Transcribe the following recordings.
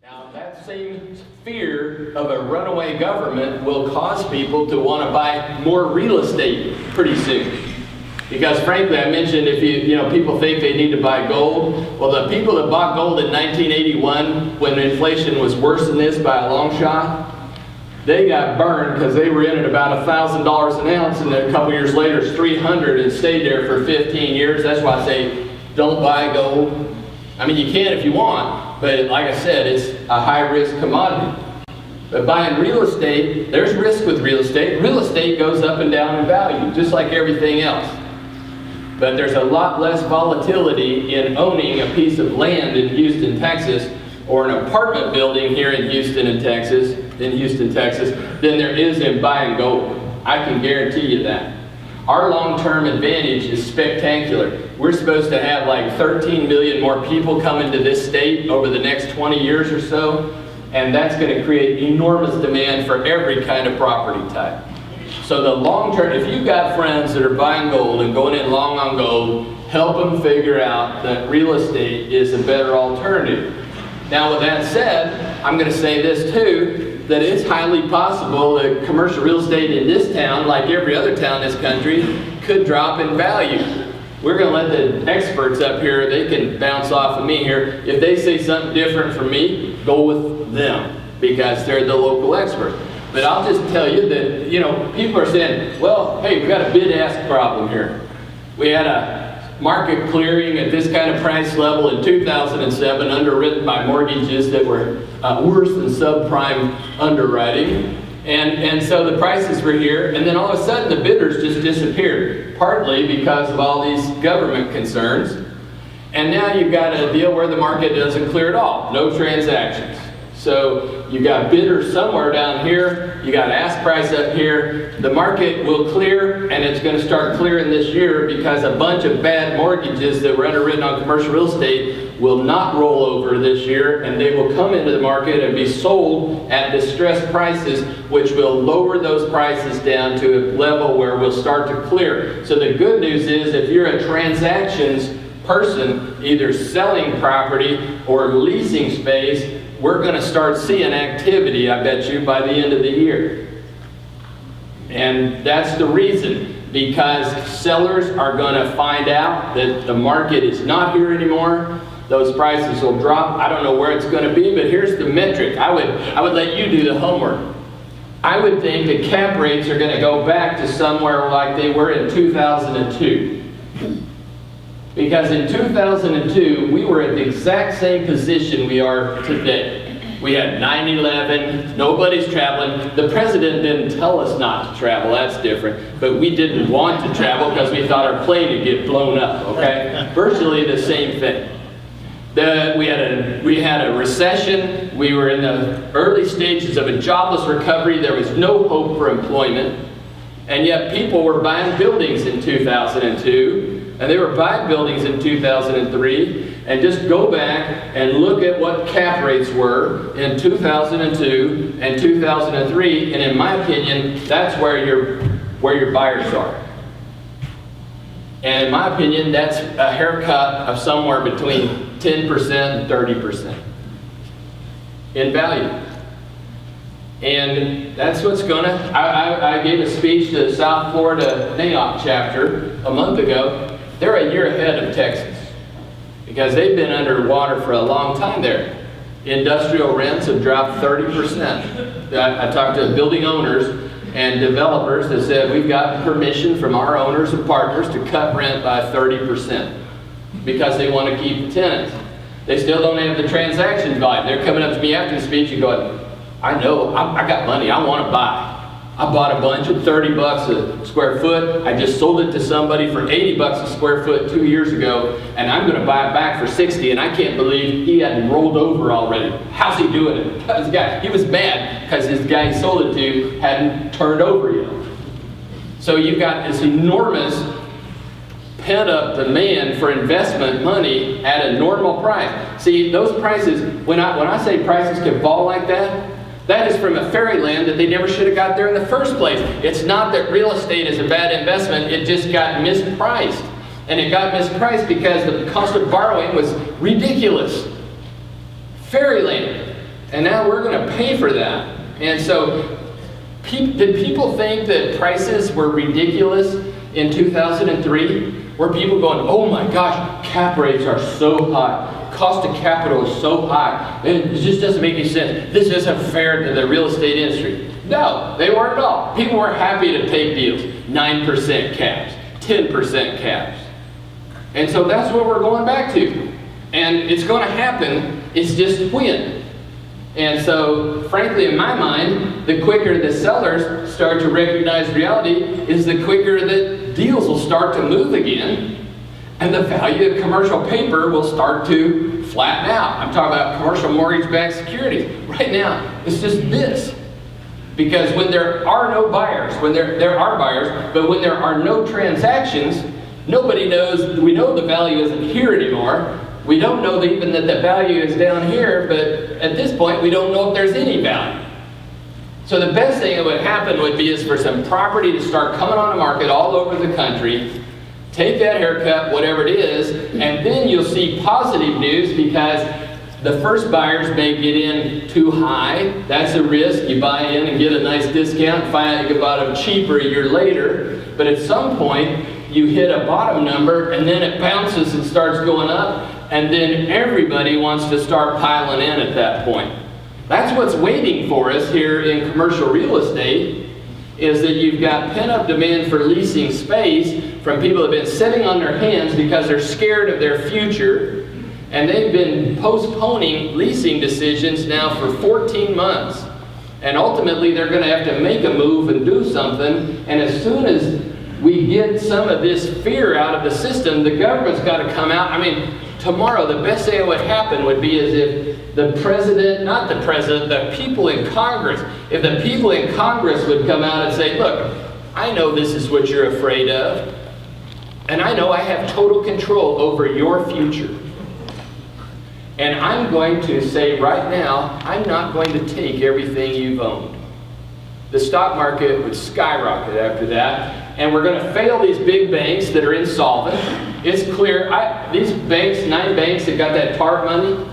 Now, that same fear of a runaway government will cause people to want to buy more real estate pretty soon. Because frankly, I mentioned if people think they need to buy gold. Well, the people that bought gold in 1981, when inflation was worse than this by a long shot, they got burned because they were in at about $1,000 an ounce, and then a couple years later it's $300 and stayed there for 15 years. That's why I say don't buy gold. I mean, you can if you want, but like I said, it's a high-risk commodity. But buying real estate, there's risk with real estate. Real estate goes up and down in value, just like everything else. But there's a lot less volatility in owning a piece of land in Houston, Texas, or an apartment building here in Houston, Texas, than there is in buying gold. I can guarantee you that. Our long-term advantage is spectacular. We're supposed to have like 13 million more people coming to this state over the next 20 years or so, and that's going to create enormous demand for every kind of property type. So the long term, if you've got friends that are buying gold and going in long on gold, help them figure out that real estate is a better alternative. Now with that said, I'm going to say this too, that it's highly possible that commercial real estate in this town, like every other town in this country, could drop in value. We're going to let the experts up here, they can bounce off of me here. If they say something different from me, go with them, because they're the local experts. But I'll just tell you that, people are saying, well, hey, we got a bid-ask problem here. We had a market clearing at this kind of price level in 2007, underwritten by mortgages that were worse than subprime underwriting. And so the prices were here, and then all of a sudden the bidders just disappeared, partly because of all these government concerns. And now you've got a deal where the market doesn't clear at all, no transactions. So you got bidders somewhere down here, you got ask price up here. The market will clear, and it's going to start clearing this year because a bunch of bad mortgages that were underwritten on commercial real estate will not roll over this year, and they will come into the market and be sold at distressed prices, which will lower those prices down to a level where we'll start to clear. So the good news is, if you're a transactions person, either selling property or leasing space, we're going to start seeing activity, I bet you, by the end of the year. And that's the reason, because sellers are going to find out that the market is not here anymore. Those prices will drop. I don't know where it's going to be, but here's the metric. I would let you do the homework. I would think that cap rates are going to go back to somewhere like they were in 2002. Because in 2002, we were at the exact same position we are today. We had 9/11, nobody's traveling. The president didn't tell us not to travel, that's different. But we didn't want to travel because we thought our plane would get blown up, okay? Virtually the same thing. We had a recession. We were in the early stages of a jobless recovery. There was no hope for employment. And yet people were buying buildings in 2002. And they were buying buildings in 2003, and just go back and look at what cap rates were in 2002 and 2003, and in my opinion, that's where your buyers are. And in my opinion, that's a haircut of somewhere between 10% and 30% in value. And that's what's gonna, I gave a speech to the South Florida NAIOP chapter a month ago. They're a year ahead of Texas because they've been underwater for a long time there. Industrial rents have dropped 30%. I talked to building owners and developers that said we've gotten permission from our owners and partners to cut rent by 30% because they want to keep the tenants. They still don't have the transaction volume. They're coming up to me after the speech and going, I know, I got money, I want to buy. I bought a bunch at 30 bucks a square foot. I just sold it to somebody for 80 bucks a square foot 2 years ago, and I'm going to buy it back for 60, and I can't believe he hadn't rolled over already. How's he doing it? He was mad because his guy he sold it to hadn't turned over yet. So you've got this enormous pent-up demand for investment money at a normal price. See, those prices, when I say prices can fall like that, that is from a fairyland that they never should have got there in the first place. It's not that real estate is a bad investment, it just got mispriced. And it got mispriced because the cost of borrowing was ridiculous. Fairyland. And now we're going to pay for that. And so, did people think that prices were ridiculous in 2003? Were people going, oh my gosh, cap rates are so high. Cost of capital is so high. It just doesn't make any sense. This isn't fair to the real estate industry. No, they weren't at all. People were happy to take deals. 9% caps, 10% caps. And so that's what we're going back to. And it's going to happen, it's just when. And so, frankly, in my mind, the quicker the sellers start to recognize reality is the quicker that deals will start to move again, and the value of commercial paper will start to flatten out. I'm talking about commercial mortgage-backed securities. Right now, it's just this. Because when there are no buyers, when there are buyers, but when there are no transactions, nobody knows, we know the value isn't here anymore. We don't know even that the value is down here, but at this point, we don't know if there's any value. So the best thing that would happen would be is for some property to start coming on the market all over the country, take that haircut, whatever it is, and then you'll see positive news because the first buyers may get in too high. That's a risk. You buy in and get a nice discount, find out you can buy them cheaper a year later, but at some point, you hit a bottom number and then it bounces and starts going up, and then everybody wants to start piling in at that point. That's what's waiting for us here in commercial real estate, is that you've got pent-up demand for leasing space from people that have been sitting on their hands because they're scared of their future, and they've been postponing leasing decisions now for 14 months. And ultimately, they're going to have to make a move and do something, and as soon as we get some of this fear out of the system, the government's got to come out. I mean, tomorrow, the best thing that would happen would be as if the president, not the president, the people in Congress, if the people in Congress would come out and say, look, I know this is what you're afraid of, and I know I have total control over your future. And I'm going to say right now, I'm not going to take everything you've owned. The stock market would skyrocket after that, and we're going to fail these big banks that are insolvent. It's clear, these banks, 9 banks that got that TARP money,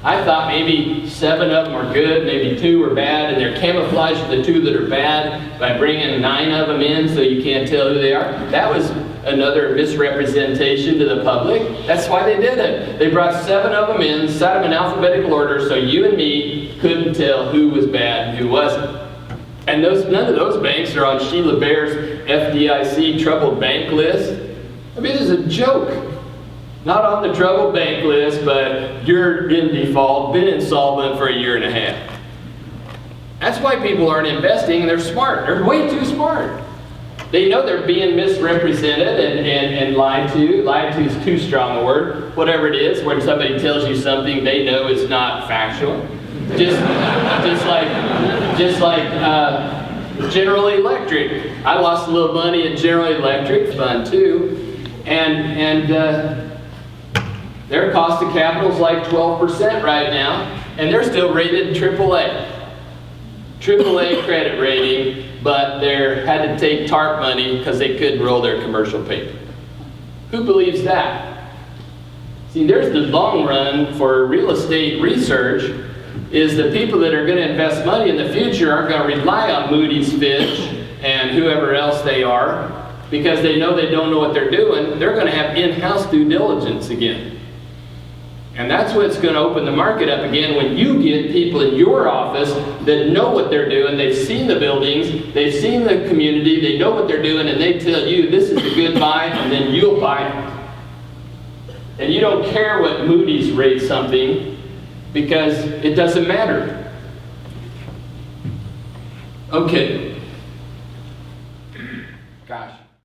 I thought maybe 7 of them were good, maybe 2 were bad, and they're camouflaging the 2 that are bad by bringing 9 of them in so you can't tell who they are. That was another misrepresentation to the public. That's why they did it. They brought 7 of them in, set them in alphabetical order so you and me couldn't tell who was bad and who wasn't. And none of those banks are on Sheila Bair's FDIC troubled bank list. I mean, it's a joke. Not on the troubled bank list, but you're in default, been insolvent for a year and a half. That's why people aren't investing, and they're smart. They're way too smart. They know they're being misrepresented and lied to. Lied to is too strong a word. Whatever it is, when somebody tells you something they know is not factual. Just like General Electric. I lost a little money at General Electric, fun too, and their cost of capital is like 12% right now, and they're still rated AAA. AAA credit rating, but they had to take TARP money because they couldn't roll their commercial paper. Who believes that? See, there's the long run for real estate research, is the people that are going to invest money in the future aren't going to rely on Moody's, Fitch, and whoever else they are, because they know they don't know what they're doing. They're going to have in-house due diligence again. And that's what's going to open the market up again, when you get people in your office that know what they're doing. They've seen the buildings, they've seen the community, they know what they're doing, and they tell you this is a good buy, and then you'll buy it. And you don't care what Moody's rates something, because it doesn't matter. Okay,